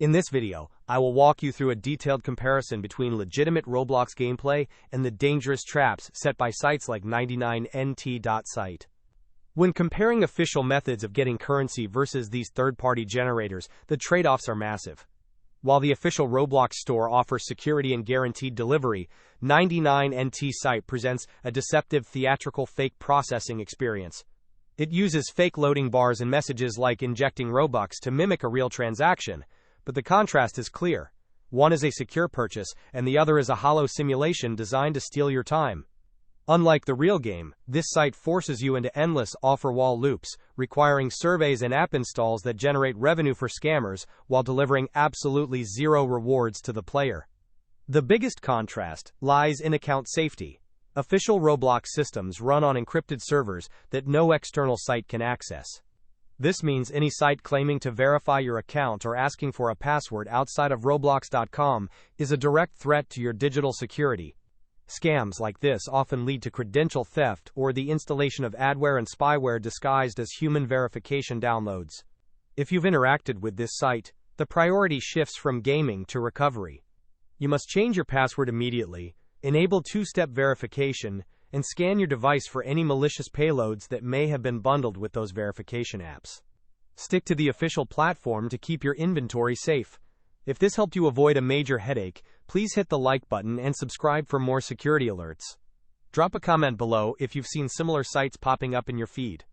In this video, I will walk you through a detailed comparison between legitimate Roblox gameplay and the dangerous traps set by sites like 99NT.site. When comparing official methods of getting currency versus these third-party generators, the trade-offs are massive. While the official Roblox store offers security and guaranteed delivery, 99NT.site presents a deceptive theatrical fake processing experience. It uses fake loading bars and messages like injecting Robux to mimic a real transaction, but the contrast is clear. One is a secure purchase, and the other is a hollow simulation designed to steal your time. Unlike the real game, this site forces you into endless offer wall loops, requiring surveys and app installs that generate revenue for scammers while delivering absolutely zero rewards to the player. The biggest contrast lies in account safety. Official Roblox systems run on encrypted servers that no external site can access. This means any site claiming to verify your account or asking for a password outside of Roblox.com is a direct threat to your digital security. Scams like this often lead to credential theft or the installation of adware and spyware disguised as human verification downloads. If you've interacted with this site, the priority shifts from gaming to recovery. You must change your password immediately, enable two-step verification, and scan your device for any malicious payloads that may have been bundled with those verification apps. Stick to the official platform to keep your inventory safe. If this helped you avoid a major headache, please hit the like button and subscribe for more security alerts. Drop a comment below if you've seen similar sites popping up in your feed.